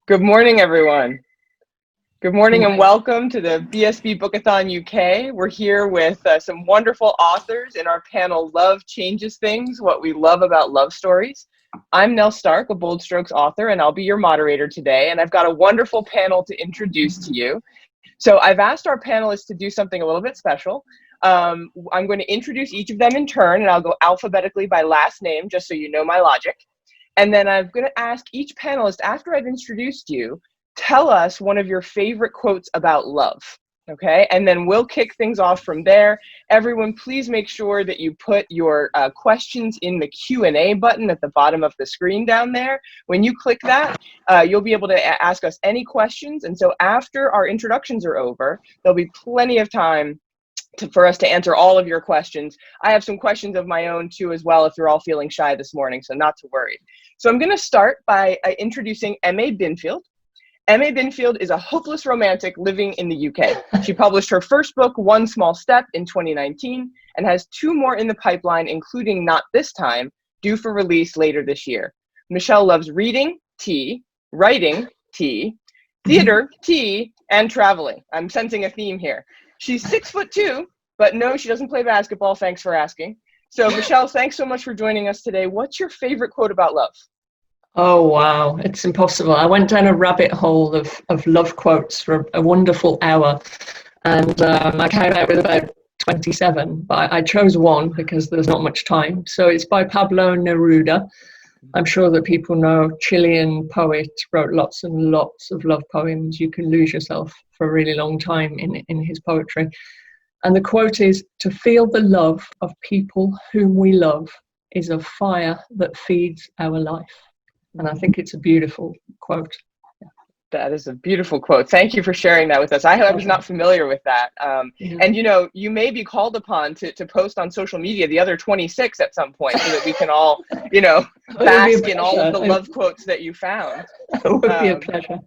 Good morning, everyone. Good Good morning and morning. welcome to the BSB Bookathon UK. We're here with some wonderful authors in our panel, Love Changes Things, What We Love About Love Stories. I'm Nell Stark, a Bold Strokes author, and I'll be your moderator today. And I've got a wonderful panel to introduce to you. So I've asked our panelists to do something a little bit special. I'm going to introduce each of them in turn, and I'll go alphabetically by last name, just so you know my logic. And then I'm going to ask each panelist, after I've introduced you, tell us one of your favorite quotes about love. Okay, and then we'll kick things off from there. Everyone, please make sure that you put your questions in the Q&A button at the bottom of the screen down there. When you click that, you'll be able to ask us any questions. And so after our introductions are over, there'll be plenty of time for us to answer all of your questions. I have some questions of my own too as well if you're all feeling shy this morning, so not to worry. So I'm going to start by introducing M.A. Binfield. M.A. Binfield is a hopeless romantic living in the UK. She published her first book, One Small Step, in 2019, and has two more in the pipeline, including Not This Time, due for release later this year. Michelle loves reading, tea, writing, tea, theater, tea, and traveling. I'm sensing a theme here. She's 6'2", but no, she doesn't play basketball. Thanks for asking. So Michelle, thanks so much for joining us today. What's your favorite quote about love? Oh, wow. It's impossible. I went down a rabbit hole of love quotes for a wonderful hour, and I came out with about 27, but I chose one because there's not much time. So it's by Pablo Neruda. I'm sure that people know, Chilean poet, wrote lots and lots of love poems. You can lose yourself for a really long time in his poetry. And the quote is, "To feel the love of people whom we love is a fire that feeds our life." And I think it's a beautiful quote. That is a beautiful quote. Thank you for sharing that with us. I was not familiar with that. And you may be called upon to post on social media the other 26 at some point so that we can all, bask in all of the love quotes that you found. It would be a pleasure.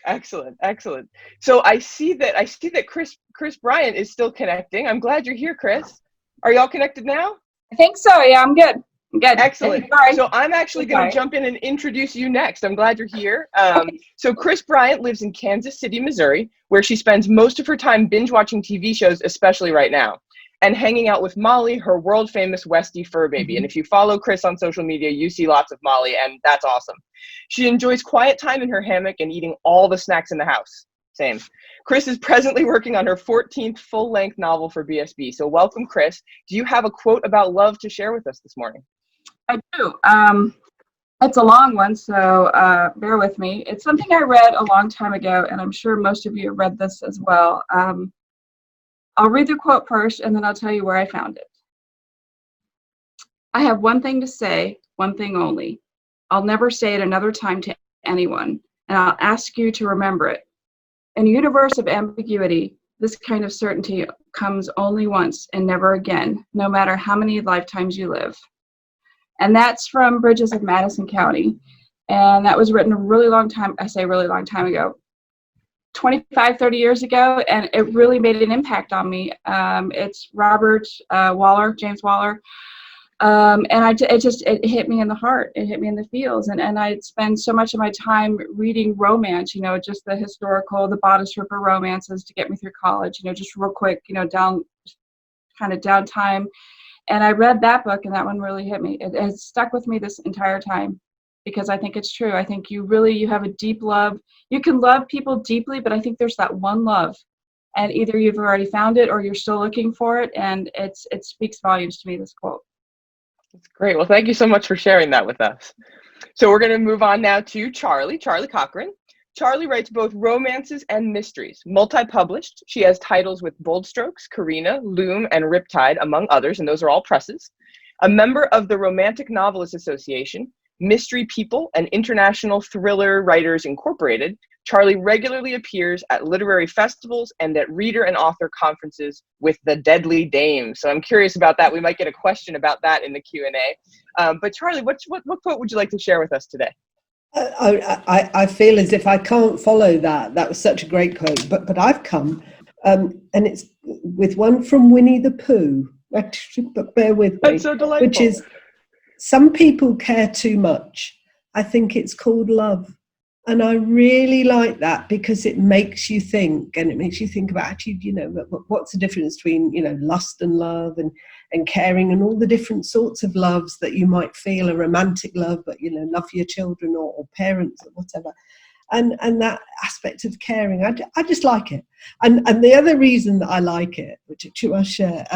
Excellent, excellent. So I see that Kris Bryant is still connecting. I'm glad you're here, Kris. Are y'all connected now? I think so. Yeah, I'm good. Good. Excellent. So I'm actually going to jump in and introduce you next. I'm glad you're here. So Kris Bryant lives in Kansas City, Missouri, where she spends most of her time binge watching TV shows, especially right now, and hanging out with Molly, her world famous Westie fur baby. And if you follow Kris on social media, you see lots of Molly, and that's awesome. She enjoys quiet time in her hammock and eating all the snacks in the house. Same. Kris is presently working on her 14th full-length novel for BSB. So welcome, Kris. Do you have a quote about love to share with us this morning? I do. It's a long one, so bear with me. It's something I read a long time ago, and I'm sure most of you have read this as well. I'll read the quote first, and then I'll tell you where I found it. "I have one thing to say, one thing only. I'll never say it another time to anyone, and I'll ask you to remember it. In a universe of ambiguity, this kind of certainty comes only once and never again, no matter how many lifetimes you live." And that's from Bridges of Madison County. And that was written a really long time, I say really long time ago, 25, 30 years ago, and it really made an impact on me. It's Robert James Waller. And it hit me in the heart. It hit me in the feels. And I spend so much of my time reading romance, just the historical, the Bodice Ripper romances to get me through college, just real quick, downtime. And I read that book, and that one really hit me. It has stuck with me this entire time because I think it's true. I think you have a deep love. You can love people deeply, but I think there's that one love. And either you've already found it or you're still looking for it. And it speaks volumes to me, this quote. That's great. Well, thank you so much for sharing that with us. So we're going to move on now to Charlie Cochrane. Charlie writes both romances and mysteries. Multi-published, she has titles with Bold Strokes, Carina, Loom, and Riptide, among others, and those are all presses. A member of the Romantic Novelists Association, Mystery People, and International Thriller Writers Incorporated, Charlie regularly appears at literary festivals and at reader and author conferences with the Deadly Dame. So I'm curious about that. We might get a question about that in the Q&A. But Charlie, what quote would you like to share with us today? I feel as if I can't follow that. That was such a great quote. But I've come, and it's with one from Winnie the Pooh. But bear with me. That's so delightful. Which is, "Some people care too much. I think it's called love. And I really like that because it makes you think, and it makes you think about actually, what's the difference between, lust and love and caring and all the different sorts of loves that you might feel, a romantic love, but, love for your children or parents or whatever. And that aspect of caring, I just like it. And the other reason that I like it, which I share,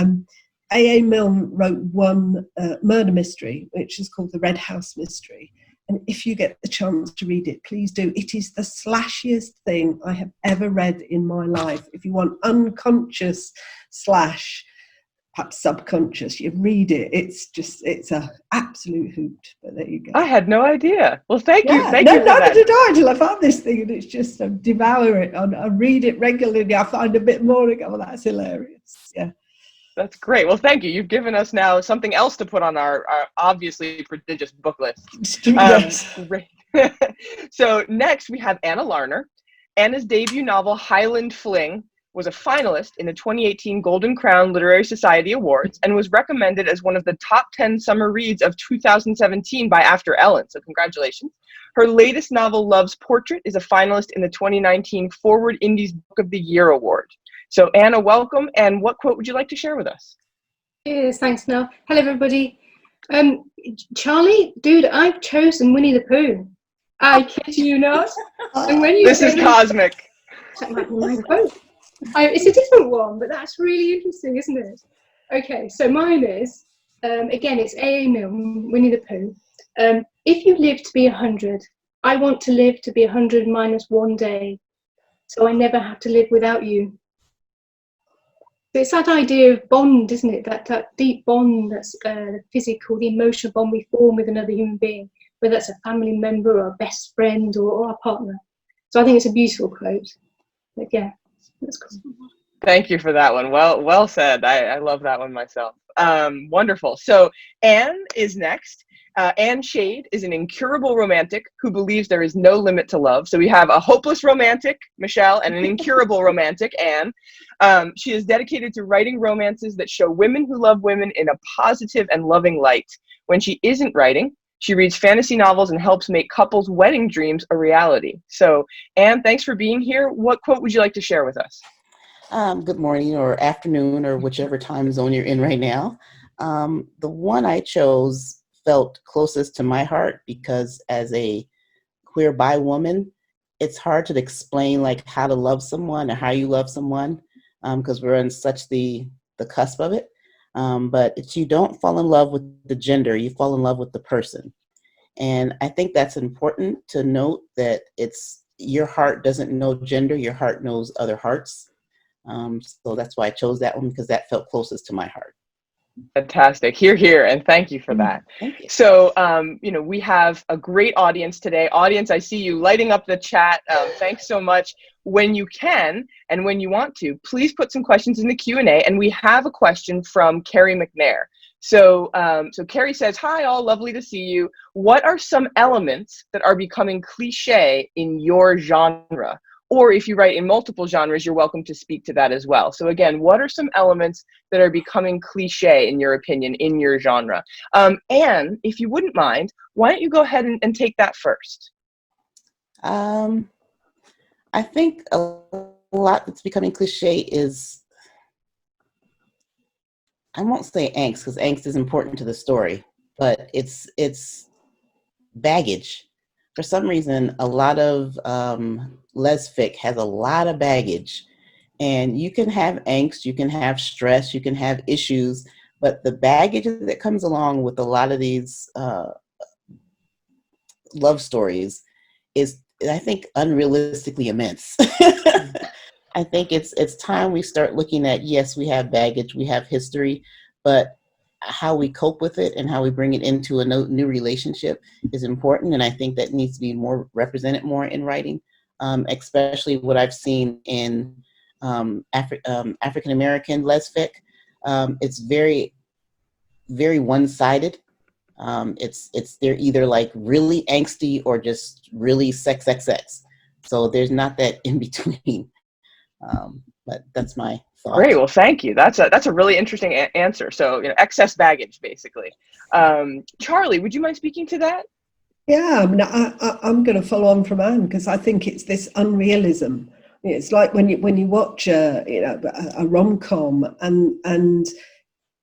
A.A. Milne wrote one murder mystery, which is called The Red House Mystery. And if you get the chance to read it, please do. It is the slashiest thing I have ever read in my life. If you want unconscious / perhaps subconscious, you read it. It's a absolute hoot. But there you go. I had no idea. Well, thank you. Thank no, you for neither that. did I until I found this thing, and it's just I devour it. I read it regularly. I find a bit more and go, well, that's hilarious. Yeah. That's great. Well, thank you. You've given us now something else to put on our obviously prodigious book list. Yes. So next we have Anna Larner. Anna's debut novel, Highland Fling, was a finalist in the 2018 Golden Crown Literary Society Awards and was recommended as one of the top 10 summer reads of 2017 by After Ellen. So congratulations. Her latest novel, Love's Portrait, is a finalist in the 2019 Forward Indies Book of the Year Award. So Anna, welcome. And what quote would you like to share with us? Yes, thanks, Nell. Hello, everybody. Charlie, dude, I've chosen Winnie the Pooh. I kid you not. And when you This is cosmic. That might be my quote. It's a different one, but that's really interesting, isn't it? Okay, so mine is, again, it's A.A. Milne, Winnie the Pooh. If you live to be 100, I want to live to be 100 minus 1 day, so I never have to live without you. So it's that idea of bond, isn't it? That deep bond that's physical, the emotional bond we form with another human being, whether that's a family member or a best friend or our partner. So I think it's a beautiful quote. But yeah, that's cool. Thank you for that one. Well said. I love that one myself. Wonderful. So Anne is next. Anne Shade is an incurable romantic who believes there is no limit to love. So we have a hopeless romantic, Michelle, and an incurable romantic, Anne. She is dedicated to writing romances that show women who love women in a positive and loving light. When she isn't writing, she reads fantasy novels and helps make couples' wedding dreams a reality. So Anne, thanks for being here. What quote would you like to share with us? Good morning or afternoon or whichever time zone you're in right now. The one I chose felt closest to my heart because as a queer bi woman, it's hard to explain like how to love someone or how you love someone because we're on such the cusp of it. But you don't fall in love with the gender, you fall in love with the person. And I think that's important to note that your heart doesn't know gender, your heart knows other hearts. So that's why I chose that one because that felt closest to my heart. Fantastic. Hear, hear, and thank you for that. Thank you. So, we have a great audience today. Audience, I see you lighting up the chat. Thanks so much. When you can and when you want to, please put some questions in the Q&A. And we have a question from Carrie McNair. So Carrie says, hi, all, lovely to see you. What are some elements that are becoming cliche in your genre? Or if you write in multiple genres, you're welcome to speak to that as well. So again, what are some elements that are becoming cliche, in your opinion, in your genre? Anne, if you wouldn't mind, why don't you go ahead and take that first? I think a lot that's becoming cliche is, I won't say angst, because angst is important to the story, but it's baggage. For some reason, a lot of lesfic has a lot of baggage, and you can have angst, you can have stress, you can have issues, but the baggage that comes along with a lot of these love stories is, I think, unrealistically immense. I think it's time we start looking at, yes, we have baggage, we have history, but how we cope with it and how we bring it into a new relationship is important. And I think that needs to be more represented more in writing, especially what I've seen in African-American lesfic. It's very, very one-sided. They're either like really angsty or just really sex. So there's not that in between. But that's my thought. Great. Well, thank you. That's a really interesting answer. So, excess baggage, basically. Charlie, would you mind speaking to that? Yeah, I mean, I'm going to follow on from Anne, because I think it's this unrealism. It's like when you watch a rom-com, and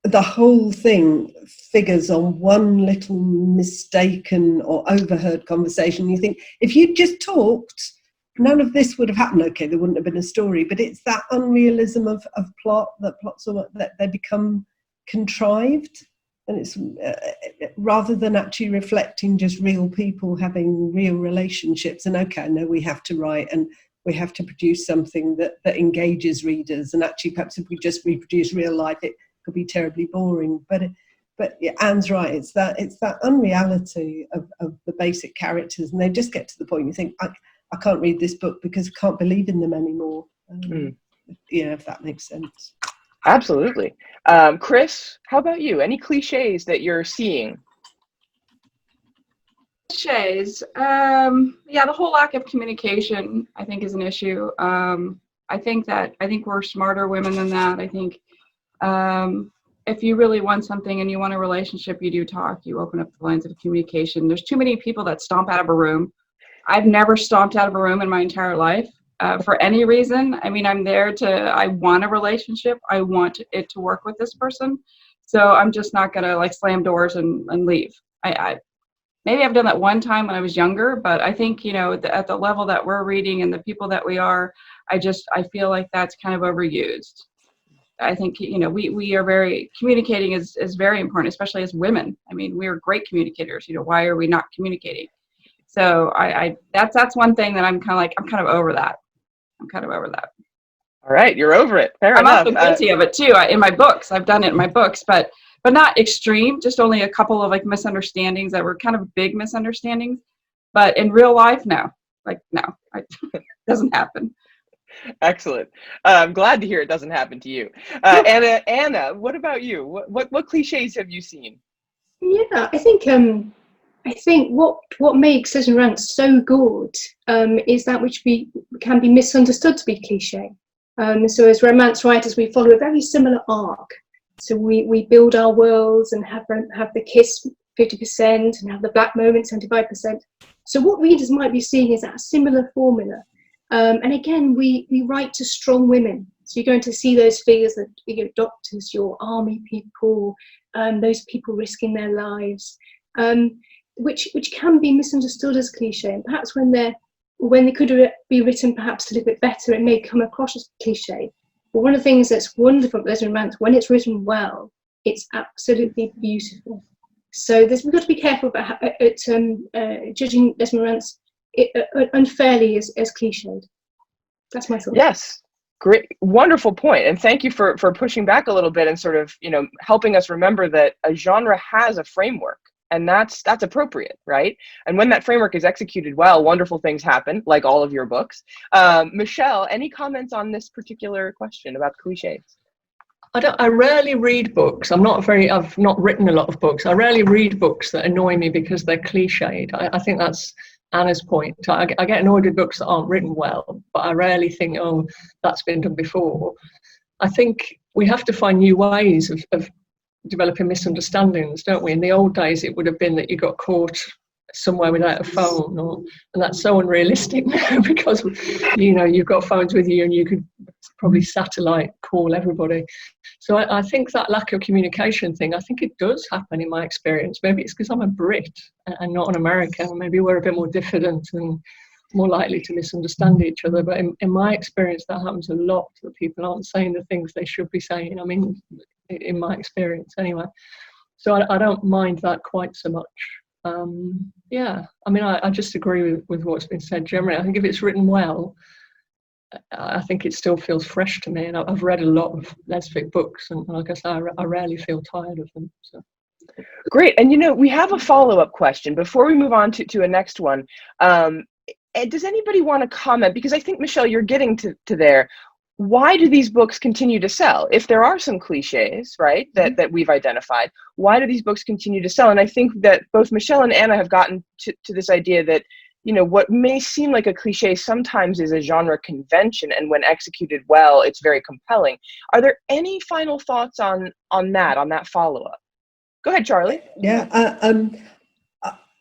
the whole thing figures on one little mistaken or overheard conversation. You think, if you'd just talked, none of this would have happened. Okay, there wouldn't have been a story, but it's that unrealism of plot, that plots are, that they become contrived, and it's rather than actually reflecting just real people having real relationships. And okay, no, we have to write and we have to produce something that engages readers, and actually perhaps if we just reproduce real life, it could be terribly boring. But yeah, Anne's right, it's that unreality of the basic characters, and they just get to the point you think, I can't read this book because I can't believe in them anymore. If that makes sense. Absolutely. Kris, how about you? Any cliches that you're seeing? Cliches. The whole lack of communication, I think, is an issue. I think we're smarter women than that. I think if you really want something and you want a relationship, you do talk. You open up the lines of communication. There's too many people that stomp out of a room. I've never stomped out of a room in my entire life for any reason. I mean, I want a relationship. I want it to work with this person. So I'm just not going to like slam doors and leave. Maybe I've done that one time when I was younger, but I think, at the level that we're reading and the people that we are, I feel like that's kind of overused. I think, we are communicating is very important, especially as women. I mean, we are great communicators. Why are we not communicating? So that's one thing that I'm kind of over that. All right, you're over it. Fair I'm enough. also guilty of it too. In my books, I've done it in my books, but not extreme. Just only a couple of like misunderstandings that were kind of big misunderstandings. But in real life, no, it doesn't happen. Excellent. I'm glad to hear it doesn't happen to you. Anna, what about you? What cliches have you seen? Yeah, I think what makes Esme Rants so good is that which can be misunderstood to be cliche. So as romance writers, we follow a very similar arc. So we build our worlds and have the kiss 50% and have the black moment 75%. So what readers might be seeing is that similar formula. And again, we write to strong women. So you're going to see those figures, that your doctors, your army people, those people risking their lives, which can be misunderstood as cliche. And perhaps when they could be written perhaps a little bit better, it may come across as cliche. But one of the things that's wonderful about Esme Rants, when it's written well, it's absolutely beautiful. So we've got to be careful about judging Esme Rants unfairly as cliched. That's my thought. Yes, great, wonderful point, and thank you for pushing back a little bit and sort of helping us remember that a genre has a framework, and that's appropriate, right? And when that framework is executed well, wonderful things happen, like all of your books. Michelle, any comments on this particular question about cliches? I rarely read books. I've not written a lot of books. I rarely read books that annoy me because they're cliched. I think that's Anna's point. I get annoyed with books that aren't written well, but I rarely think, oh, that's been done before. I think we have to find new ways of developing misunderstandings, don't we? In the old days, it would have been that you got caught somewhere without a phone, and that's so unrealistic now because you've got phones with you and you could probably satellite call everybody. So I think that lack of communication thing, I think it does happen in my experience. Maybe it's because I'm a Brit and not an American. Maybe we're a bit more diffident and more likely to misunderstand each other. But in my experience, that happens a lot, that people aren't saying the things they should be saying. I mean, in my experience anyway. So I don't mind that quite so much. I just agree with what's been said generally. I think if it's written well, I think it still feels fresh to me, and I've read a lot of lesbic books, and like I say, I rarely feel tired of them. So. Great, and we have a follow-up question before we move on to a next one. Does anybody want to comment? Because I think, Michelle, you're getting to there. Why do these books continue to sell? If there are some cliches, right, that we've identified, why do these books continue to sell? And I think that both Michelle and Anna have gotten to this idea that what may seem like a cliche sometimes is a genre convention, and when executed well, it's very compelling. Are there any final thoughts on that follow-up? Go ahead, Charlie. Yeah,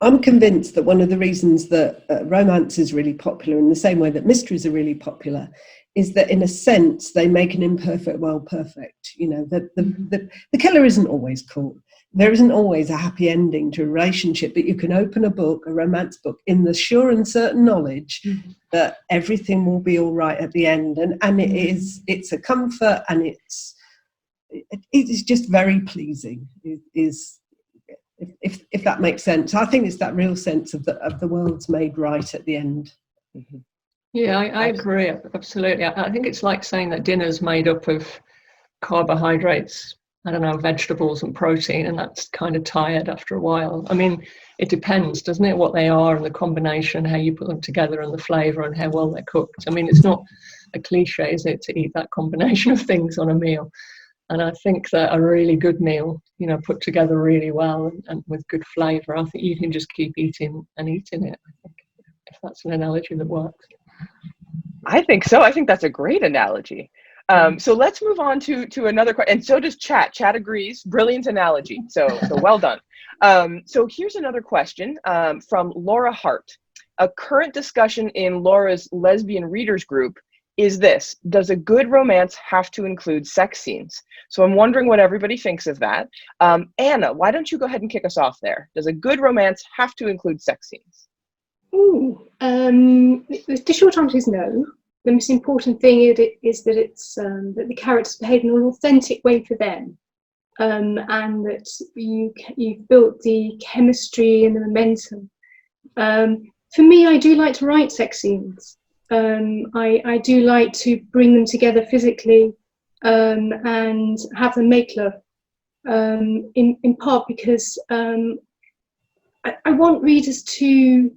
I'm convinced that one of the reasons that romance is really popular, in the same way that mysteries are really popular, is that in a sense they make an imperfect world perfect. You know, the killer isn't always caught. There isn't always a happy ending to a relationship, but you can open a book, a romance book, in the sure and certain knowledge that everything will be all right at the end. And it's a comfort, and it is just very pleasing. If that makes sense. I think it's that real sense of the world's made right at the end. Mm-hmm. Yeah, I agree, absolutely. I think it's like saying that dinner's made up of carbohydrates, I don't know, vegetables and protein, and that's kind of tired after a while. I mean, it depends, doesn't it, what they are and the combination, how you put them together and the flavour and how well they're cooked. I mean, it's not a cliche, is it, to eat that combination of things on a meal. And I think that a really good meal, you know, put together really well and with good flavour, I think you can just keep eating and eating it, I think, if that's an analogy that works. I think so. I think that's a great analogy. So let's move on to another question. And so does Chat. Chat agrees. Brilliant analogy. So well done. So here's another question from Laura Hart. A current discussion in Laura's lesbian readers group is this: does a good romance have to include sex scenes? So I'm wondering what everybody thinks of that. Anna, why don't you go ahead and kick us off there? Does a good romance have to include sex scenes? Ooh, the short answer is no. The most important thing is that it's that the characters behave in an authentic way for them, and that you've built the chemistry and the momentum. For me, I do like to write sex scenes. I do like to bring them together physically and have them make love. In part because I want readers to.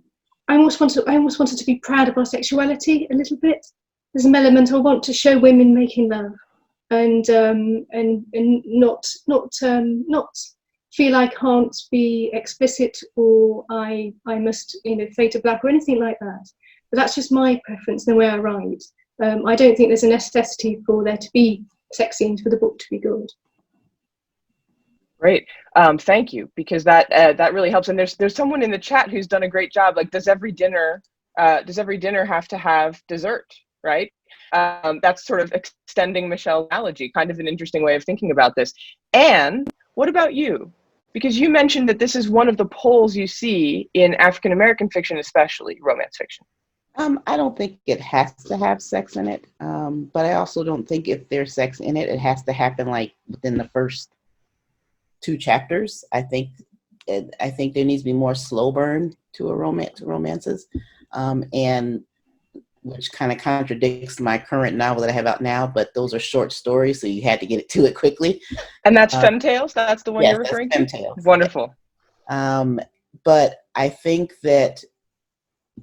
I almost wanted to be proud of our sexuality a little bit. There's an element I want to show women making love, and not feel I can't be explicit or I must fade to black or anything like that. But that's just my preference in the way I write. I don't think there's a necessity for there to be sex scenes for the book to be good. Great, thank you, because that really helps. And there's someone in the chat who's done a great job. Like, does every dinner have to have dessert? Right? That's sort of extending Michelle's analogy. Kind of an interesting way of thinking about this. And what about you? Because you mentioned that this is one of the poles you see in African American fiction, especially romance fiction. I don't think it has to have sex in it, but I also don't think if there's sex in it, it has to happen like within the first 2 chapters. I think there needs to be more slow burn to romances, and which kind of contradicts my current novel that I have out now. But those are short stories, so you had to get to it quickly. And that's Femtales. That's the one yes, you're referring that's to. Femtales. Wonderful. But I think that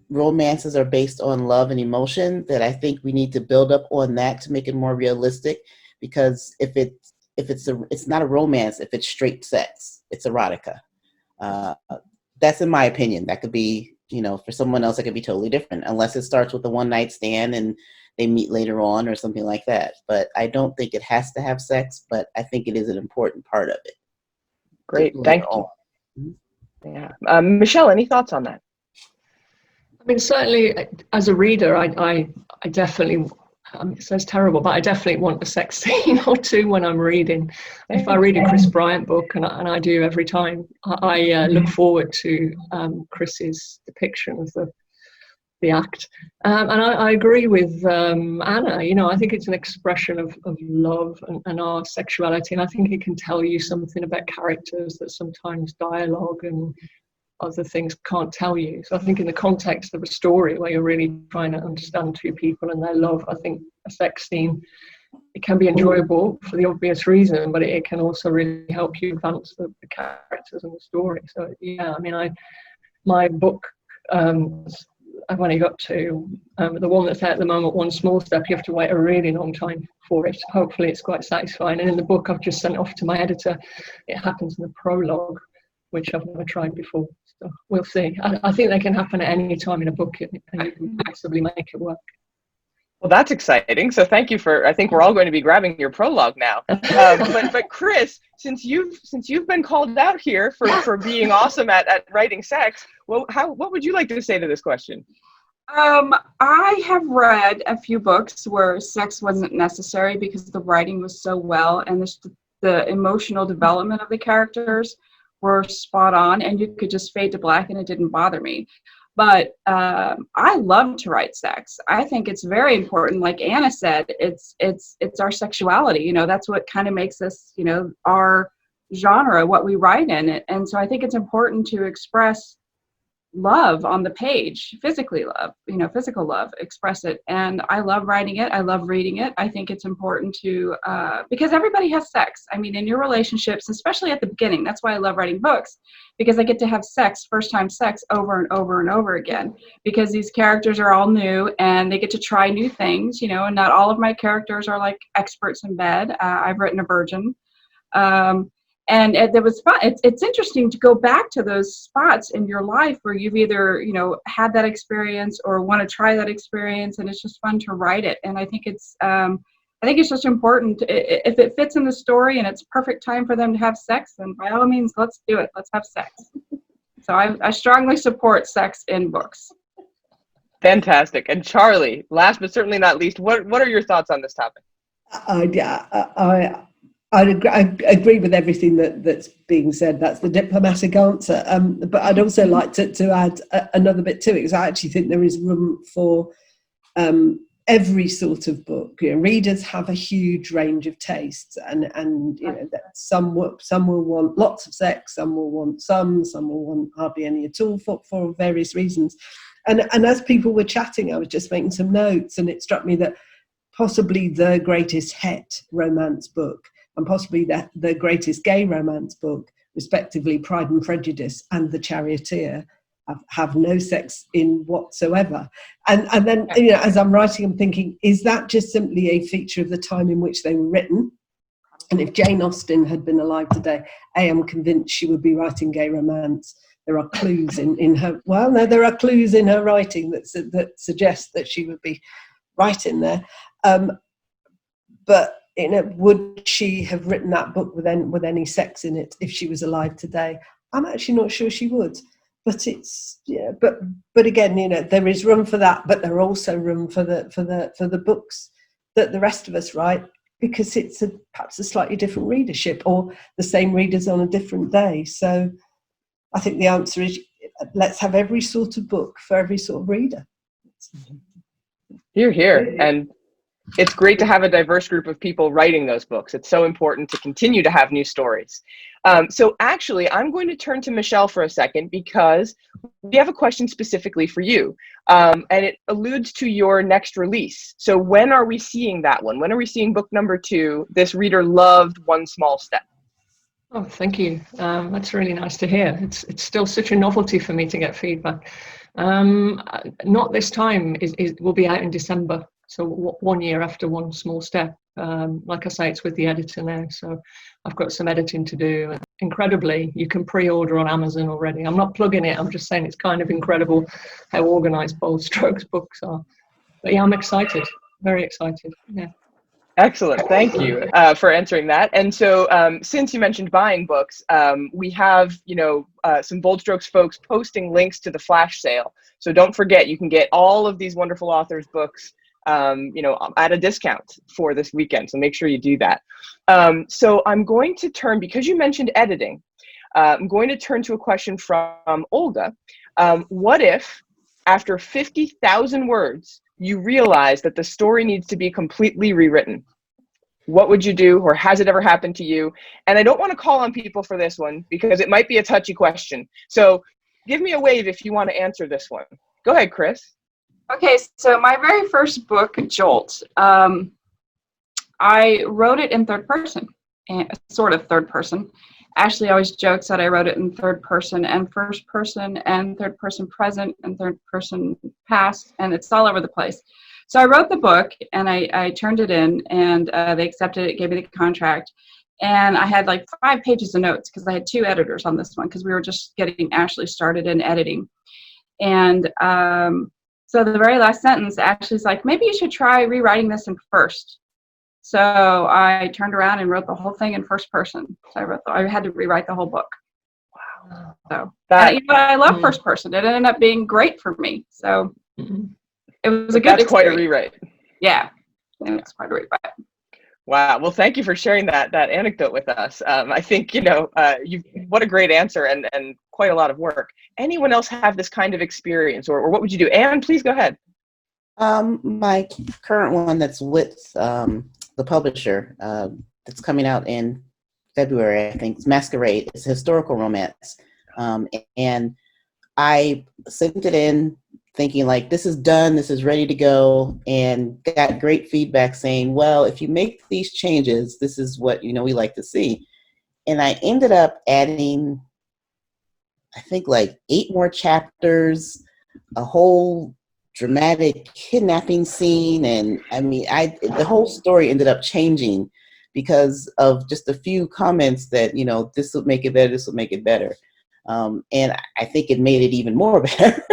romances are based on love and emotion. That I think we need to build up on that to make it more realistic. Because if it's not a romance, if it's straight sex, it's erotica. That's in my opinion. That could be, for someone else, it could be totally different, unless it starts with a one night stand and they meet later on or something like that. But I don't think it has to have sex, but I think it is an important part of it. Great, thank you. Yeah, Michelle, any thoughts on that? I mean, certainly as a reader, I definitely, it sounds terrible, but I definitely want a sex scene or 2 when I'm reading. If I read a Kris Bryant book, and I do every time, I look forward to Kris's depiction of the act. And I agree with Anna. I think it's an expression of love and our sexuality, and I think it can tell you something about characters that sometimes dialogue and other things can't tell you. So I think in the context of a story where you're really trying to understand 2 people and their love, I think a sex scene, it can be enjoyable for the obvious reason, but it can also really help you advance the characters and the story. So yeah, I mean, my book, I've only got 2. The one that's out at the moment, One Small Step, you have to wait a really long time for it. Hopefully it's quite satisfying. And in the book I've just sent off to my editor, it happens in the prologue, which I've never tried before. So we'll see. I think they can happen at any time in a book, and you can possibly make it work. Well, that's exciting. So thank you for, I think we're all going to be grabbing your prologue now. But Kris, since you've been called out here for being awesome at writing sex, well, what would you like to say to this question? I have read a few books where sex wasn't necessary because the writing was so well and the emotional development of the characters were spot on, and you could just fade to black and it didn't bother me. But I love to write sex. I think it's very important. Like Anna said, it's our sexuality. You know, that's what kind of makes us, you know, our genre, what we write in. And so I think it's important to express love on the page, physically love, you know, physical love, express it. And I love writing it. I love reading it. I think it's important to, because everybody has sex. I mean, in your relationships, especially at the beginning, that's why I love writing books, because I get to have sex, first time sex over and over and over again, because these characters are all new and they get to try new things, you know, and not all of my characters are like experts in bed. I've written a virgin. And there was fun. It's interesting to go back to those spots in your life where you've either, you know, had that experience or want to try that experience, and it's just fun to write it. And I think it's just important. If it fits in the story and it's perfect time for them to have sex, then by all means, let's do it. Let's have sex. So I strongly support sex in books. Fantastic. And Charlie, last but certainly not least, what are your thoughts on this topic? I agree with everything that's being said. That's the diplomatic answer. But I'd also like to add another bit to it, because I actually think there is room for every sort of book. You know, readers have a huge range of tastes, and you know, that some will want lots of sex, some will want some will want hardly any at all for various reasons. And as people were chatting, I was just making some notes, and it struck me that possibly the greatest het romance book, and possibly the greatest gay romance book, respectively Pride and Prejudice and The Charioteer, have no sex in whatsoever. And then, you know, as I'm writing, I'm thinking, is that just simply a feature of the time in which they were written? And if Jane Austen had been alive today, I'm convinced she would be writing gay romance. There are clues in her, well, no, there are clues in her writing that suggest that she would be writing there. But you know, would she have written that book with any sex in it if she was alive today? I'm actually not sure she would. But it's, yeah. But again, you know, there is room for that, but there are also room for the books that the rest of us write, because it's perhaps a slightly different readership, or the same readers on a different day. So I think the answer is, let's have every sort of book for every sort of reader. Hear, hear. And it's great to have a diverse group of people writing those books. It's so important to continue to have new stories. So actually, I'm going to turn to Michelle for a second, because we have a question specifically for you. And it alludes to your next release. So when are we seeing that one? When are we seeing book number 2, This Reader Loved One Small Step? Oh, thank you. That's really nice to hear. It's still such a novelty for me to get feedback. Not this time. It will be out in December. So 1 year after One Small Step. Like I say, it's with the editor now, so I've got some editing to do. Incredibly, you can pre-order on Amazon already. I'm not plugging it, I'm just saying it's kind of incredible how organised Bold Strokes books are. But yeah, I'm excited, very excited. Yeah. Excellent, thank you for answering that. And so since you mentioned buying books, we have, you know, some Bold Strokes folks posting links to the flash sale. So don't forget, you can get all of these wonderful authors' books you know, at a discount for this weekend. So make sure you do that. So I'm going to turn, because you mentioned editing, I'm going to turn to a question from Olga. What if after 50,000 words, you realize that the story needs to be completely rewritten? What would you do, or has it ever happened to you? And I don't want to call on people for this one, because it might be a touchy question. So give me a wave if you want to answer this one. Go ahead, Kris. Okay, so my very first book, Jolt, I wrote it in third person, sort of third person. Ashley always jokes that I wrote it in third person and first person and third person present and third person past, and it's all over the place. So I wrote the book, and I turned it in, and they accepted it, gave me the contract, and I had like 5 pages of notes, because I had 2 editors on this one, because we were just getting Ashley started in editing. And So the very last sentence actually is like, maybe you should try rewriting this in first. So I turned around and wrote the whole thing in first person. So I had to rewrite the whole book. Wow. So That, I love first person. It ended up being great for me. So it was a good that's quite a experience. rewrite. Yeah, it's quite a rewrite. Wow. Well, thank you for sharing that anecdote with us. I think, what a great answer and quite a lot of work. Anyone else have this kind of experience, or what would you do? Anne, please go ahead. My current one that's with the publisher that's coming out in February, I think, is Masquerade. It's a historical romance. And I sent it in thinking like, this is done, this is ready to go, and got great feedback saying, well, if you make these changes, this is what, we like to see. And I ended up adding, I think, like 8 more chapters, a whole dramatic kidnapping scene. And I mean, the whole story ended up changing because of just a few comments that, this would make it better, this would make it better. And I think it made it even more better.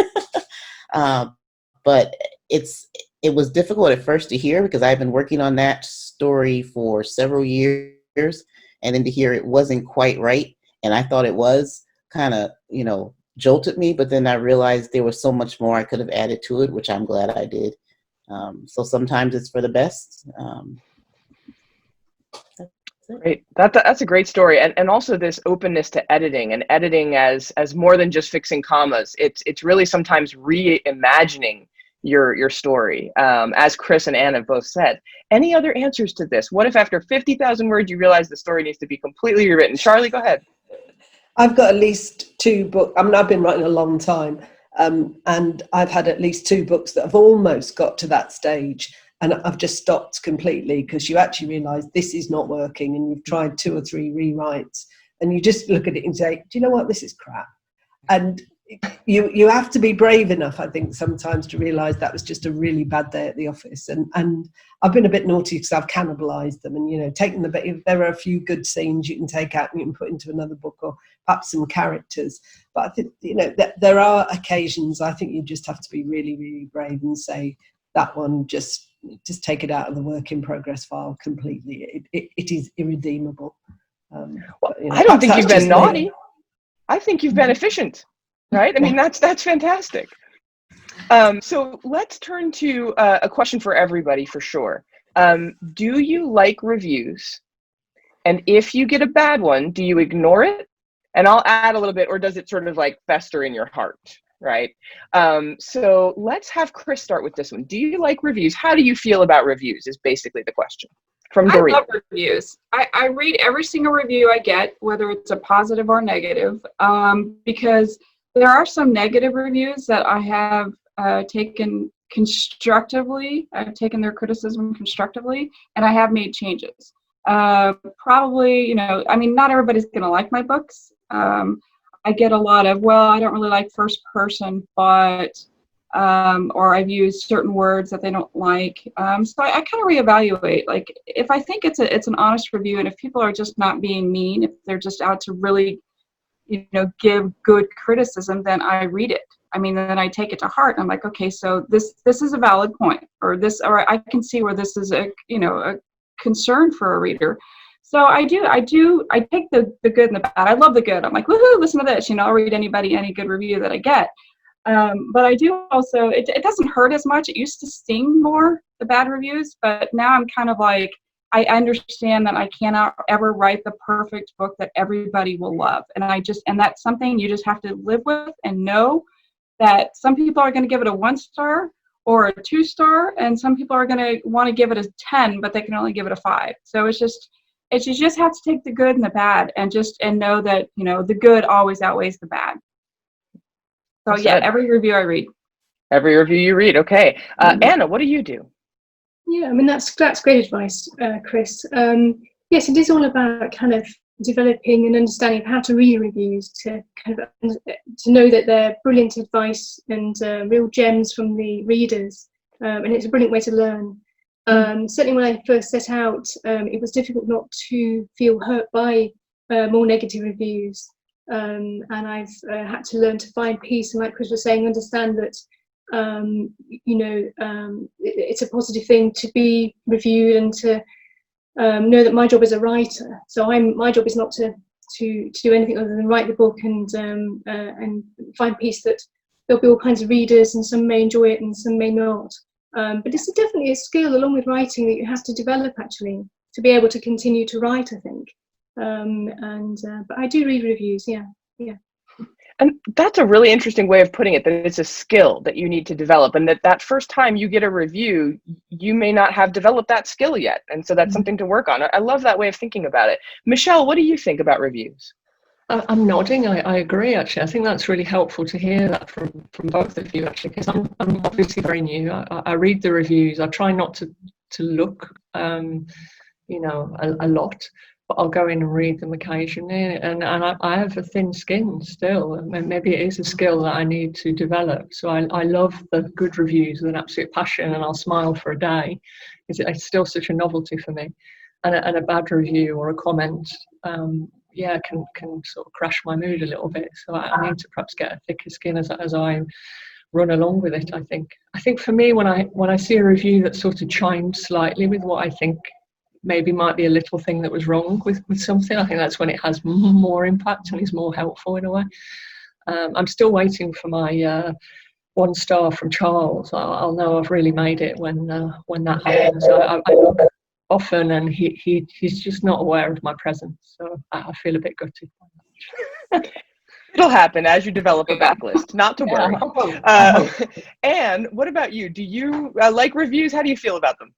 But it was difficult at first to hear because I've been working on that story for several years, and then to hear it wasn't quite right, and I thought it was, kind of, jolted me. But then I realized there was so much more I could have added to it, which I'm glad I did. So sometimes it's for the best. Great. That's a great story, and also this openness to editing, and editing as more than just fixing commas. It's really sometimes reimagining your story, as Kris and Anne have both said. Any other answers to this? What if after 50,000 words you realize the story needs to be completely rewritten? Charlie, go ahead. I've got at least 2 books. I mean, I've been writing a long time, and I've had at least 2 books that have almost got to that stage. And I've just stopped completely because you actually realise this is not working, and you've tried 2 or 3 rewrites, and you just look at it and say, do you know what, this is crap. And you have to be brave enough, I think, sometimes to realise that was just a really bad day at the office. And I've been a bit naughty because I've cannibalised them and, taken if there are a few good scenes you can take out and you can put into another book, or perhaps some characters. But I think, that there are occasions I think you just have to be really, really brave and say, that one, just take it out of the work in progress file completely. It is irredeemable. I don't think you've been naughty. I think you've been efficient, right? I mean, that's fantastic. So let's turn to a question for everybody, for sure. Do you like reviews? And if you get a bad one, do you ignore it? And I'll add a little bit, or does it sort of like fester in your heart? Right. So let's have Kris start with this one. Do you like reviews? How do you feel about reviews is basically the question. From Doreen. I love reviews. I read every single review I get, whether it's a positive or negative, because there are some negative reviews that I have taken constructively. I've taken their criticism constructively, and I have made changes. Probably, I mean, not everybody's going to like my books. I get a lot of, well, I don't really like first person, but, or I've used certain words that they don't like. So I kind of reevaluate. Like, if I think it's an honest review, and if people are just not being mean, if they're just out to really, give good criticism, then I read it. I mean, then I take it to heart. I'm like, okay, so this is a valid point, or I can see where this is a concern for a reader. So I take the good and the bad. I love the good. I'm like, woohoo, listen to this. I'll read any good review that I get. But I do also, it doesn't hurt as much. It used to sting more, the bad reviews, but now I'm kind of like, I understand that I cannot ever write the perfect book that everybody will love. And that's something you just have to live with and know that some people are going to give it a 1-star or a 2-star, and some people are going to want to give it a 10, but they can only give it a 5. So you just have to take the good and the bad, and know that the good always outweighs the bad. So yeah, every review I read. Every review you read, okay. Anna, what do you do? Yeah, I mean that's great advice, Kris. Yes, it is all about kind of developing an understanding of how to read reviews, to know that they're brilliant advice and real gems from the readers, and it's a brilliant way to learn. Certainly when I first set out, it was difficult not to feel hurt by more negative reviews, and I've had to learn to find peace, and like Kris was saying, understand that it's a positive thing to be reviewed and to know that my job as a writer. So my job is not to do anything other than write the book and find peace that there'll be all kinds of readers, and some may enjoy it and some may not. But it's definitely a skill along with writing that you have to develop, actually, to be able to continue to write, I think. But I do read reviews, yeah. And that's a really interesting way of putting it, that it's a skill that you need to develop, and that first time you get a review, you may not have developed that skill yet. And so that's something to work on. I love that way of thinking about it. Michelle, what do you think about reviews? I'm nodding. I agree, actually. I think that's really helpful to hear that from both of you, actually, because I'm obviously very new. I read the reviews. I try not to look, a lot, but I'll go in and read them occasionally. And I have a thin skin still. And maybe it is a skill that I need to develop. So I love the good reviews with an absolute passion, and I'll smile for a day. It's still such a novelty for me. And a bad review or a comment, can sort of crash my mood a little bit. So I need to perhaps get a thicker skin as I run along with it. I think for me, when I see a review that sort of chimes slightly with what I think maybe might be a little thing that was wrong with something, I think that's when it has more impact and is more helpful in a way. I'm still waiting for my 1 star from Charles. I'll know I've really made it when that happens. I look often, and he's just not aware of my presence, so I feel a bit gutted. It'll happen as you develop a backlist, not to worry. And what about you? Do you like reviews? How do you feel about them?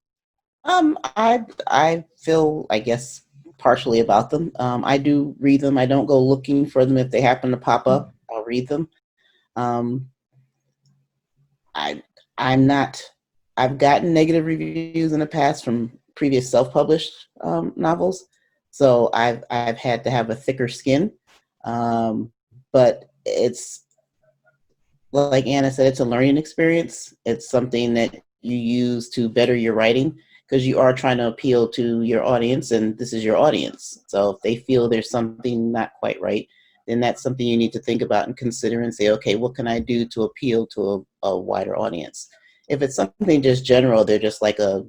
I feel, I guess, partially about them. I do read them. I don't go looking for them. If they happen to pop up, I'll read them. I've gotten negative reviews in the past from previous self-published novels, so I've had to have a thicker skin. But it's like Anna said, it's a learning experience. It's something that you use to better your writing, because you are trying to appeal to your audience, and this is your audience. So if they feel there's something not quite right, then that's something you need to think about and consider and say, okay, what can I do to appeal to a wider audience? If it's something just general, they're just like a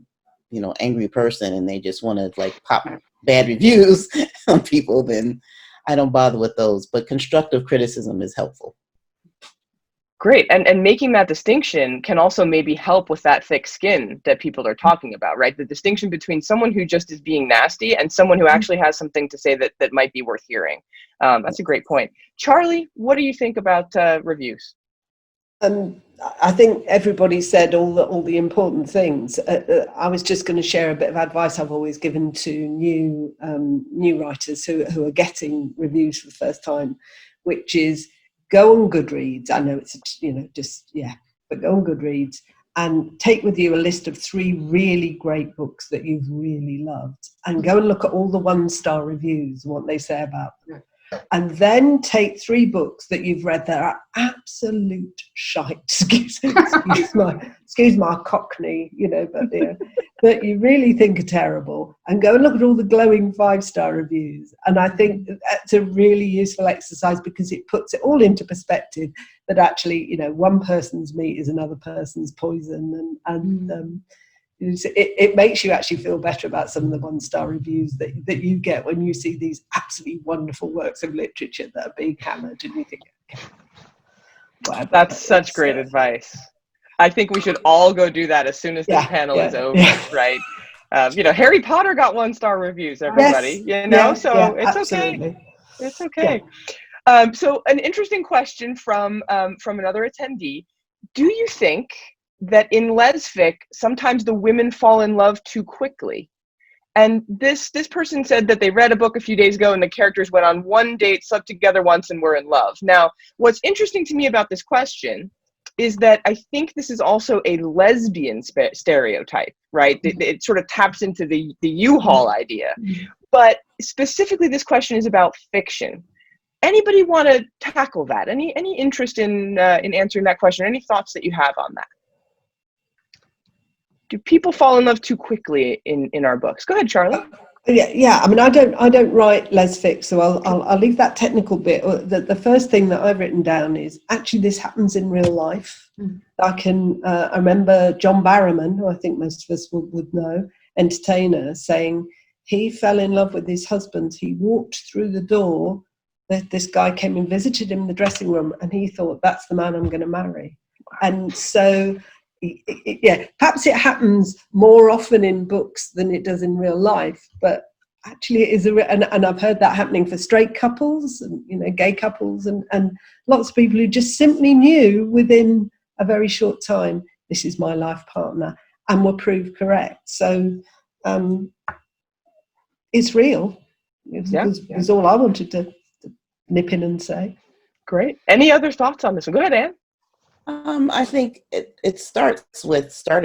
angry person and they just want to like pop bad reviews on people, then I don't bother with those. But constructive criticism is helpful. Great. And making that distinction can also maybe help with that thick skin that people are talking about, right? The distinction between someone who just is being nasty and someone who actually has something to say that might be worth hearing. That's a great point. Charlie, what do you think about reviews? I think everybody said all the important things. I was just going to share a bit of advice I've always given to new writers who are getting reviews for the first time, which is go on Goodreads. I know it's but go on Goodreads and take with you a list of 3 really great books that you've really loved, and go and look at all the 1-star reviews and what they say about them. And then take 3 books that you've read that are absolute shite. Excuse my Cockney, that you really think are terrible, and go and look at all the glowing 5-star reviews. And I think that's a really useful exercise, because it puts it all into perspective, that actually, one person's meat is another person's poison, and it makes you actually feel better about some of the 1-star reviews that you get when you see these absolutely wonderful works of literature that are being hammered, and you think, okay, whatever. That's such great advice. I think we should all go do that as soon as this panel is over, right? Harry Potter got 1-star reviews, everybody. Yes, so it's absolutely. okay. It's okay. Yeah. So an interesting question from another attendee: do you think that in lesfic sometimes the women fall in love too quickly? And this person said that they read a book a few days ago and the characters went on 1 date, slept together once, and were in love. Now, what's interesting to me about this question is that I think this is also a lesbian stereotype, right? It sort of taps into the U-Haul idea. But specifically, this question is about fiction. Anybody want to tackle that? Any interest in answering that question? Any thoughts that you have on that? Do people fall in love too quickly in our books? Go ahead, Charlie. Yeah. I mean, I don't write lesfic, so I'll leave that technical bit. The first thing that I've written down is actually this happens in real life. I remember John Barrowman, who I think most of us would know, entertainer, saying he fell in love with his husband. He walked through the door. This guy came and visited him in the dressing room, and he thought, that's the man I'm going to marry. And so, yeah, perhaps it happens more often in books than it does in real life, but actually it is and I've heard that happening for straight couples and, you know, gay couples and lots of people who just simply knew within a very short time, this is my life partner, and were proved correct. So it's real. It was all I wanted to nip in and say. Great. Any other thoughts on this one? Go ahead, Anne. I think it started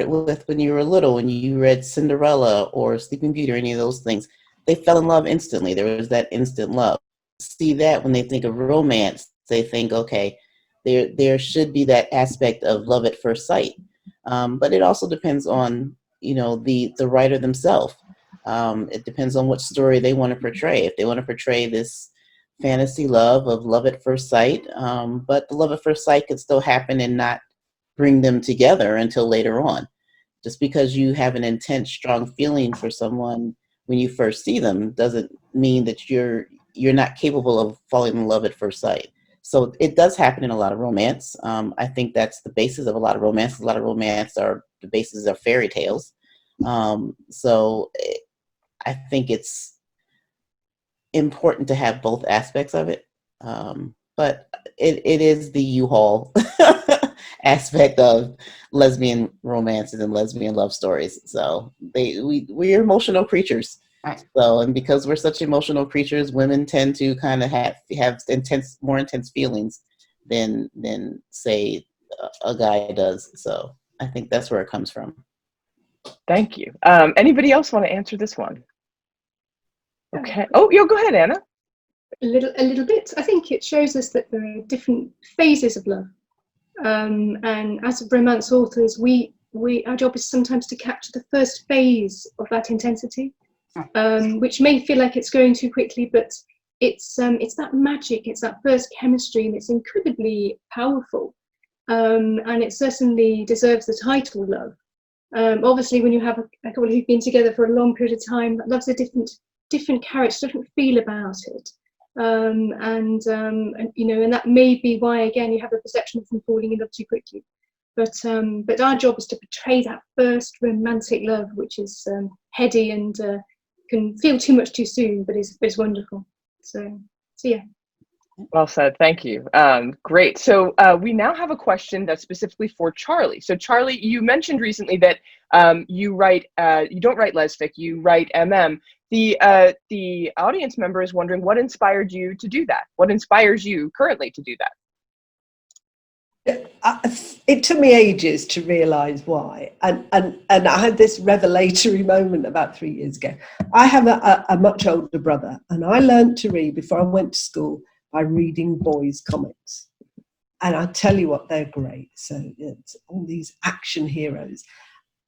with when you were little, when you read Cinderella or Sleeping Beauty or any of those things. They fell in love instantly. There was that instant love. See that when they think of romance, they think, okay, there should be that aspect of love at first sight. But it also depends on, you know, the writer themselves. It depends on what story they want to portray. If they want to portray this fantasy love of love at first sight, but the love at first sight could still happen and not bring them together until later on. Just because you have an intense, strong feeling for someone when you first see them doesn't mean that you're not capable of falling in love at first sight. So it does happen in a lot of romance. I think that's the basis of a lot of romance. A lot of romance are the basis of fairy tales. So I think it's important to have both aspects of it. But it is the U-Haul aspect of lesbian romances and lesbian love stories. So we're emotional creatures. Right. So, and because we're such emotional creatures, women tend to kind of have more intense feelings than say a guy does. So I think that's where it comes from. Thank you. Anybody else want to answer this one? Okay. Oh, go ahead, Anna. A little bit. I think it shows us that there are different phases of love, and as romance authors, our job is sometimes to capture the first phase of that intensity, which may feel like it's going too quickly, but it's that magic, it's that first chemistry, and it's incredibly powerful, and it certainly deserves the title love. Obviously, when you have a couple who've been together for a long period of time, that love's a different character, different feel about it. And you know, and that may be why, again, you have a perception of them falling in love too quickly. But our job is to portray that first romantic love, which is heady and can feel too much too soon, but is wonderful. So yeah. Well said. Thank you. Great. So we now have a question that's specifically for Charlie. So Charlie, you mentioned recently that you don't write lesfic, you write MM. The audience member is wondering what inspired you to do that? What inspires you currently to do that? It took me ages to realize why. And I had this revelatory moment about 3 years ago. I have a much older brother, and I learned to read before I went to school by reading boys' comics. And I tell you what, they're great. So it's all these action heroes.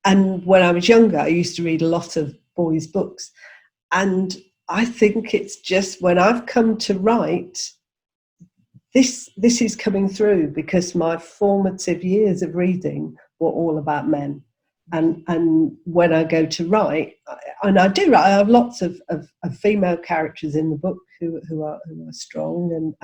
And when I was younger, I used to read a lot of boys' books. And I think it's just when I've come to write, this is coming through, because my formative years of reading were all about men. And when I go to write, and I do write, I have lots of female characters in the book who are strong,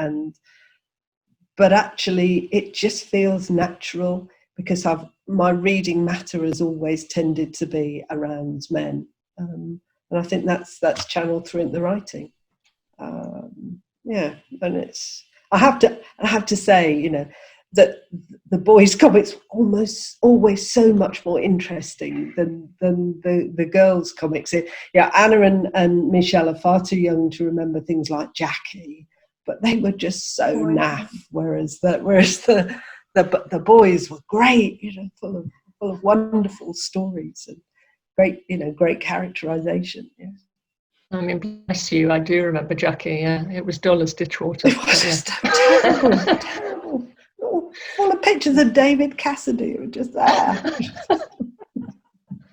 but actually it just feels natural, because my reading matter has always tended to be around men. And I think that's channeled through in the writing. Yeah, and it's I have to say, you know, that the boys' comics almost always so much more interesting than the girls' comics. Yeah, Anna and Michelle are far too young to remember things like Jackie, but they were just so naff. Whereas the boys were great, you know, full of wonderful stories and great characterization. Yeah. I mean, bless you, I do remember Jackie. Yeah, it was dull as ditchwater. It was just terrible. Full of pictures of David Cassidy. It was just there.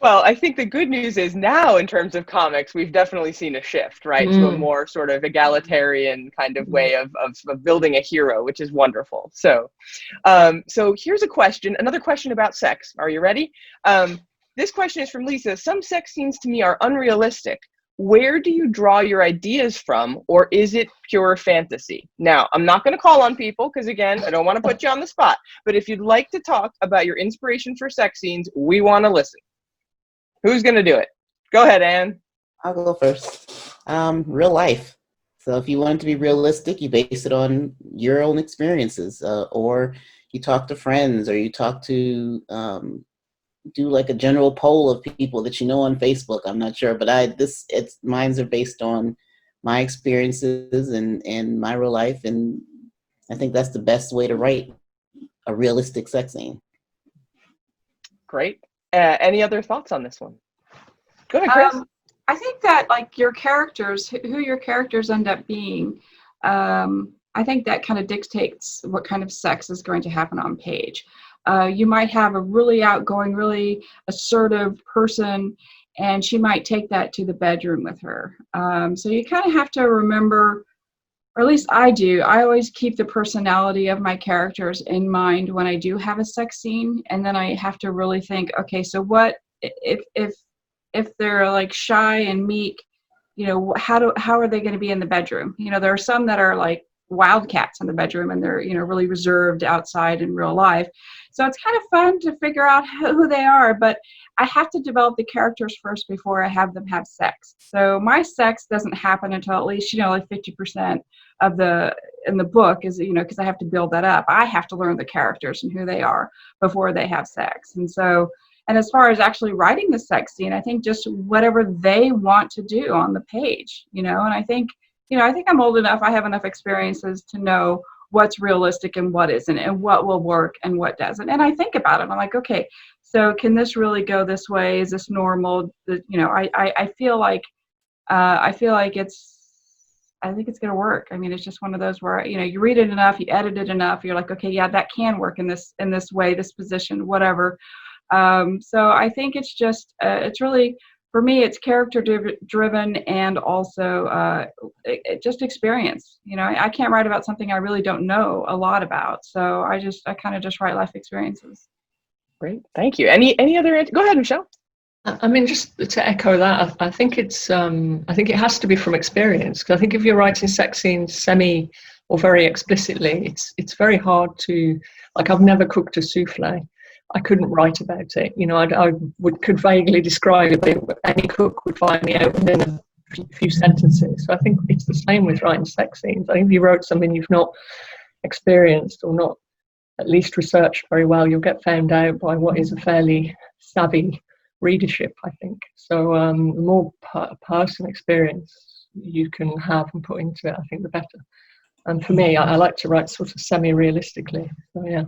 Well, I think the good news is now, in terms of comics, we've definitely seen a shift, right, to a more sort of egalitarian kind of way of building a hero, which is wonderful. So, so here's a question, another question about sex. Are you ready? This question is from Lisa. Some sex scenes to me are unrealistic. Where do you draw your ideas from, or is it pure fantasy? Now, I'm not going to call on people because, again, I don't want to put you on the spot. But if you'd like to talk about your inspiration for sex scenes, we want to listen. Who's going to do it? Go ahead, Anne. I'll go first. Real life. So if you want it to be realistic, you base it on your own experiences, or you talk to friends, or you talk to do like a general poll of people that you know on Facebook. I'm not sure, but mines are based on my experiences and my real life, and I think that's the best way to write a realistic sex scene. Great. Any other thoughts on this one? Go ahead, Kris. I think that like your characters, who your characters end up being, I think that kind of dictates what kind of sex is going to happen on page. You might have a really outgoing, really assertive person, and she might take that to the bedroom with her. So you kind of have to remember, or at least I do, I always keep the personality of my characters in mind when I do have a sex scene, and then I have to really think, okay, so what if they're like shy and meek, you know, how are they going to be in the bedroom? You know, there are some that are like wildcats in the bedroom, and they're, you know, really reserved outside in real life. So it's kind of fun to figure out who they are, but I have to develop the characters first before I have them have sex. So my sex doesn't happen until at least, you know, like 50% of in the book is, you know, because I have to build that up. I have to learn the characters and who they are before they have sex. And so, and as far as actually writing the sex scene, I think just whatever they want to do on the page, you know, and I think, you know, I think I'm old enough, I have enough experiences to know what's realistic and what isn't, and what will work and what doesn't. And I think about it. I'm like, okay, so can this really go this way? Is this normal? You know, I feel like I think it's going to work. I mean, it's just one of those where, you know, you read it enough, you edit it enough, you're like, okay, yeah, that can work in this way, this position, whatever. So I think it's just, it's really, for me, it's character driven, and also just experience. You know, I can't write about something I really don't know a lot about. So I kind of just write life experiences. Great, thank you. Any other? Go ahead, Michelle. I mean, just to echo that, I think it's, I think it has to be from experience. Because I think if you're writing sex scenes semi or very explicitly, it's very hard to, like, I've never cooked a souffle. I couldn't write about it. You know, I could vaguely describe it, but any cook would find me out within a few sentences. So I think it's the same with writing sex scenes. I think if you wrote something you've not experienced or not at least researched very well, you'll get found out by what is a fairly savvy readership, I think. So the more personal experience you can have and put into it, I think the better. And for me, I like to write sort of semi-realistically. So yeah.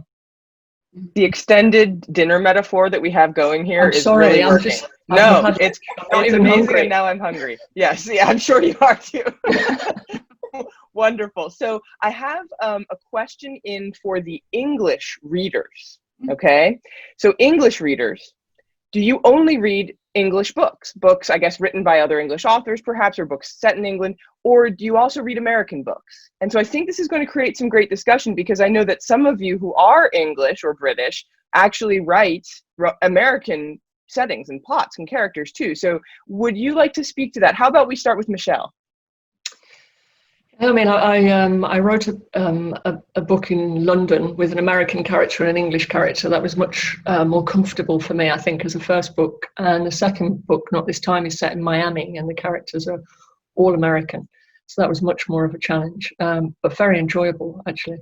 The extended dinner metaphor that we have going here is sorry, really working. It's amazing, hungry. And now I'm hungry. Yes, yeah, I'm sure you are too. Wonderful. So I have a question in for the English readers. Okay, so English readers, do you only read English books? Books, I guess, written by other English authors, perhaps, or books set in England, or do you also read American books? And so I think this is going to create some great discussion, because I know that some of you who are English or British actually write American settings and plots and characters too. So would you like to speak to that? How about we start with Michelle? I mean, I wrote a book in London with an American character and an English character. That was much more comfortable for me, I think, as a first book. And the second book, not this time, is set in Miami, and the characters are all American. So that was much more of a challenge, but very enjoyable, actually.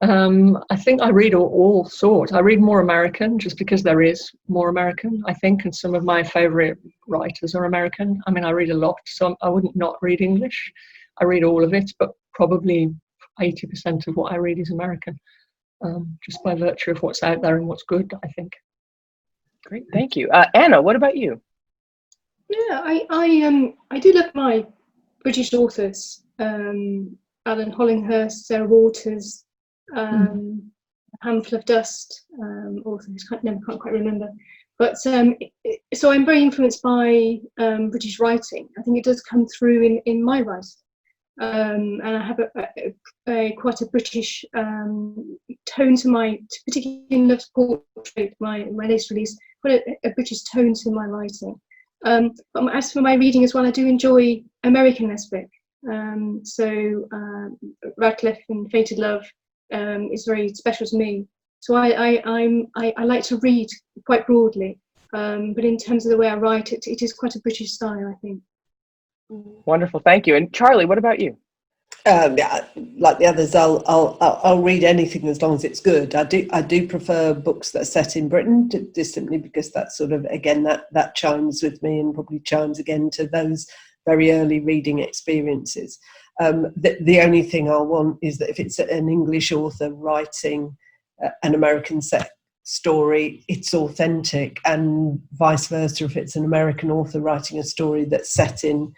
I think I read all sorts. I read more American just because there is more American, I think, and some of my favorite writers are American. I mean, I read a lot, so I wouldn't not read English. I read all of it, but probably 80% of what I read is American, just by virtue of what's out there and what's good, I think. Great, thank you. Anna, what about you? Yeah, I do love my British authors, Alan Hollinghurst, Sarah Waters, A Handful of Dust, author who I never can't quite remember. But so I'm very influenced by British writing. I think it does come through in my writing. And I have quite a British tone to my, particularly in Love's Portrait, my latest release, quite a British tone to my writing. But as for my reading as well, I do enjoy American aspect. So Radcliffe and Fated Love is very special to me. So I like to read quite broadly, but in terms of the way I write, it is quite a British style, I think. Wonderful, thank you. And Charlie, what about you? Yeah, like the others, I'll read anything as long as it's good. I do prefer books that are set in Britain, just simply because that sort of, again, that chimes with me, and probably chimes again to those very early reading experiences. The only thing I'll want is that if it's an English author writing an American set story, it's authentic, and vice versa. If it's an American author writing a story that's set in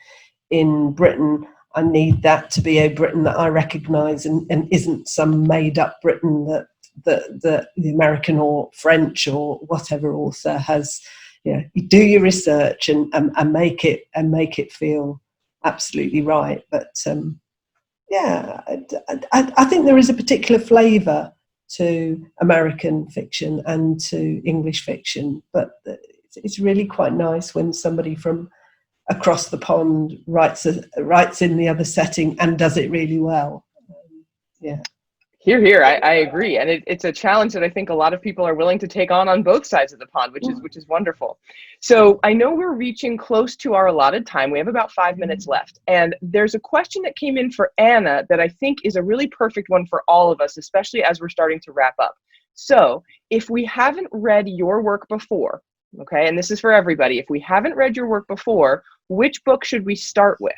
Britain, I need that to be a Britain that I recognise, and isn't some made up Britain that the American or French or whatever author has. You do your research and make it feel absolutely right. But I think there is a particular flavour to American fiction and to English fiction, but it's really quite nice when somebody from across the pond writes in the other setting and does it really well. Here, I agree, and it's a challenge that I think a lot of people are willing to take on both sides of the pond, which is wonderful. So I know we're reaching close to our allotted time. We have about 5 minutes left, and there's a question that came in for Anna that I think is a really perfect one for all of us, especially as we're starting to wrap up. So if we haven't read your work before, okay, and this is for everybody, if we haven't read your work before, which book should we start with?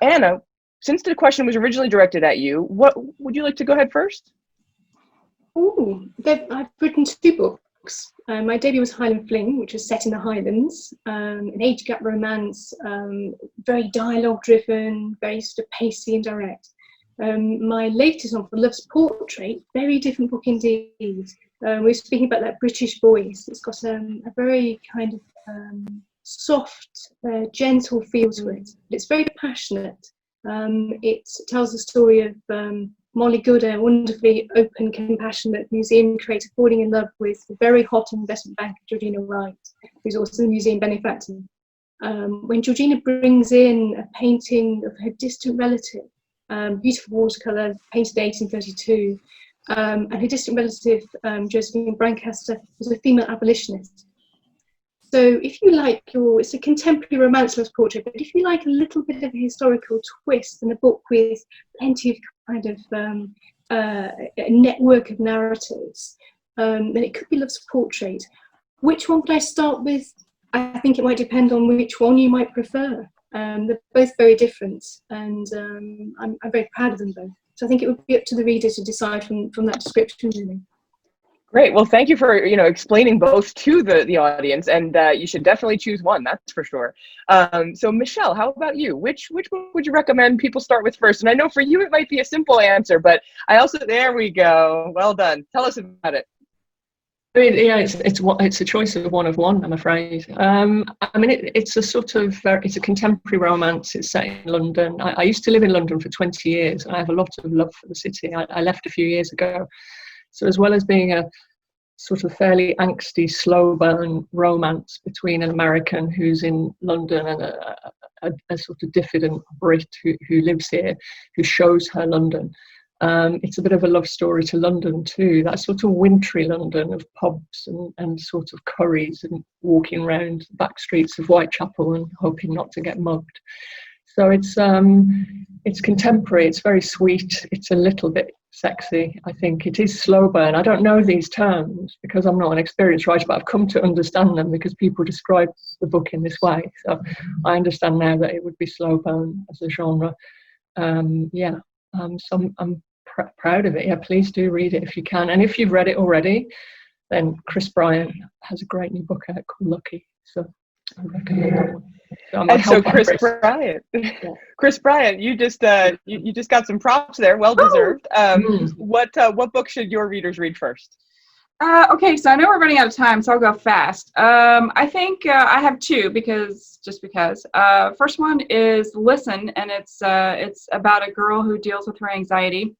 Anna, since the question was originally directed at you, what would you like to go ahead first? Oh, I've written 2 books. My debut was Highland Fling, which was set in the Highlands, an age gap romance, very dialogue driven, very sort of pacey and direct. My latest one, for Love's Portrait, very different book indeed. We're speaking about that British voice. It's got a very kind of soft, gentle feel to it. It's very passionate. It tells the story of Molly Good, a wonderfully open, compassionate museum creator, falling in love with the very hot investment banker Georgina Wright, who's also the museum benefactor. When Georgina brings in a painting of her distant relative, beautiful watercolour, painted 1832, and her distant relative, Josephine Brancaster, was a female abolitionist. So if you like it's a contemporary romance Love's Portrait, but if you like a little bit of a historical twist and a book with plenty of kind of a network of narratives, then it could be Love's Portrait. Which one would I start with? I think it might depend on which one you might prefer. They're both very different, and I'm very proud of them both. So I think it would be up to the reader to decide from that description, really. Great. Well, thank you for explaining both to the audience, and you should definitely choose one. That's for sure. So Michelle, how about you? Which book would you recommend people start with first? And I know for you it might be a simple answer, but there we go. Well done. Tell us about it. I mean, yeah, it's a choice of one, I'm afraid. I mean, it's a sort of it's a contemporary romance. It's set in London. I used to live in London for 20 years, and I have a lot of love for the city. I left a few years ago. So as well as being a sort of fairly angsty, slow burn romance between an American who's in London and a sort of diffident Brit who lives here, who shows her London. It's a bit of a love story to London too, that sort of wintry London of pubs and sort of curries and walking around the back streets of Whitechapel and hoping not to get mugged. So it's contemporary, it's very sweet, it's a little bit sexy, I think. It is slow burn. I don't know these terms because I'm not an experienced writer, but I've come to understand them because people describe the book in this way. So I understand now that it would be slow burn as a genre. So I'm proud of it. Yeah, please do read it if you can. And if you've read it already, then Kris Bryant has a great new book out called Lucky. So I recommend that one. So Kris Bryant, yeah. Kris Bryant, you just got some props there, well deserved. What book should your readers read first? Okay, so I know we're running out of time, so I'll go fast. I think I have two because. First one is Listen, and it's about a girl who deals with her anxiety.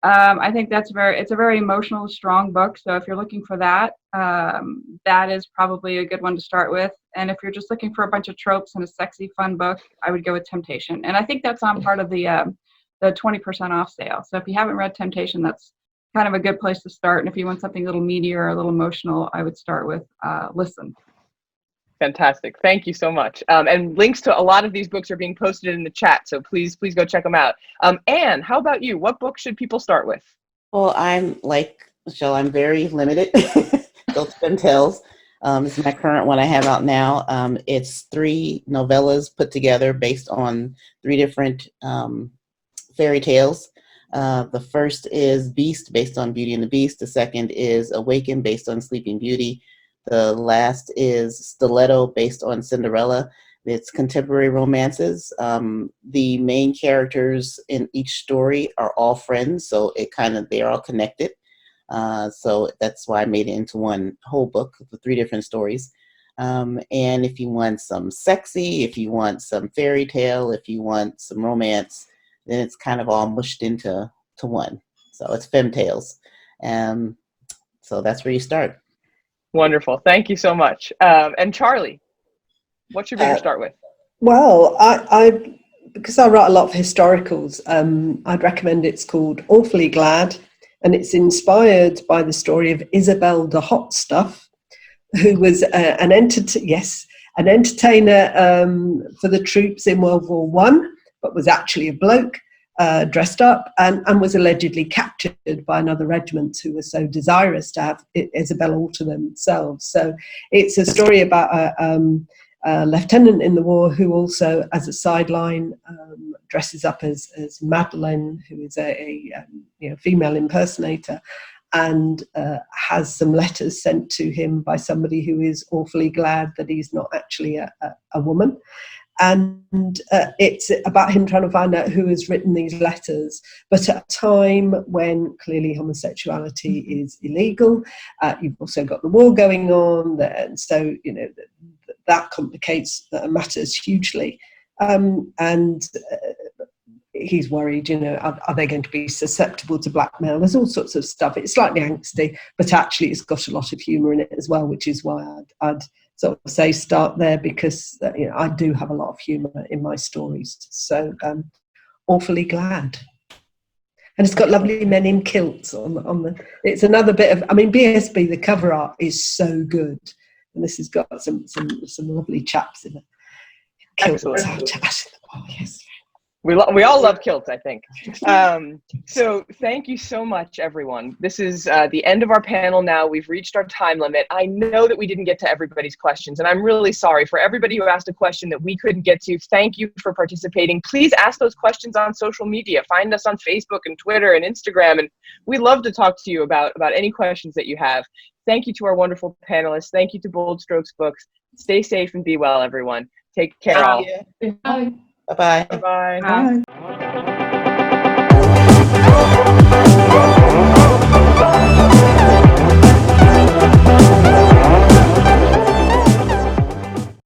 I think it's a very emotional, strong book. So if you're looking for that, that is probably a good one to start with. And if you're just looking for a bunch of tropes and a sexy, fun book, I would go with Temptation. And I think that's on part of the 20% off sale. So if you haven't read Temptation, that's kind of a good place to start. And if you want something a little meatier or a little emotional, I would start with Listen. Fantastic. Thank you so much. And links to a lot of these books are being posted in the chat, so please go check them out. Anne, how about you? What book should people start with? Well, I'm like Michelle, I'm very limited. Ghosts and Tales. This is my current one I have out now. It's 3 novellas put together based on 3 different fairy tales. The first is Beast, based on Beauty and the Beast. The second is Awaken, based on Sleeping Beauty. The last is Stiletto, based on Cinderella. It's contemporary romances. The main characters in each story are all friends, so they're all connected. So that's why I made it into one whole book with 3 different stories. And if you want some sexy, if you want some fairy tale, if you want some romance, then it's kind of all mushed into one. So it's Femme Tales. So that's where you start. Wonderful. Thank you so much. And Charlie, what should readers start with? Well, I because I write a lot of historicals, I'd recommend it's called Awfully Glad, and it's inspired by the story of Isabel de Hot Stuff, who was an entertainer for the troops in World War One, but was actually a bloke dressed up and was allegedly captured by another regiment who was so desirous to have Isabel all to themselves. So it's a story about a lieutenant in the war who also, as a sideline, dresses up as Madeline, who is a female impersonator, and has some letters sent to him by somebody who is awfully glad that he's not actually a woman. And it's about him trying to find out who has written these letters, but at a time when clearly homosexuality is illegal. You've also got the war going on, and so that complicates matters hugely. And he's worried, are they going to be susceptible to blackmail? There's all sorts of stuff. It's slightly angsty, but actually it's got a lot of humour in it as well, which is why I'd sort of say start there, because I do have a lot of humour in my stories. So Awfully Glad. And it's got lovely men in kilts on the. It's another bit of. BSB, the cover art is so good, and this has got some lovely chaps in it. Kilts. Oh yes. We all love kilts, I think. So thank you so much, everyone. This is the end of our panel now. We've reached our time limit. I know that we didn't get to everybody's questions, and I'm really sorry for everybody who asked a question that we couldn't get to. Thank you for participating. Please ask those questions on social media. Find us on Facebook and Twitter and Instagram, and we'd love to talk to you about any questions that you have. Thank you to our wonderful panelists. Thank you to Bold Strokes Books. Stay safe and be well, everyone. Take care, all. Bye. Bye-bye. Bye-bye. Bye.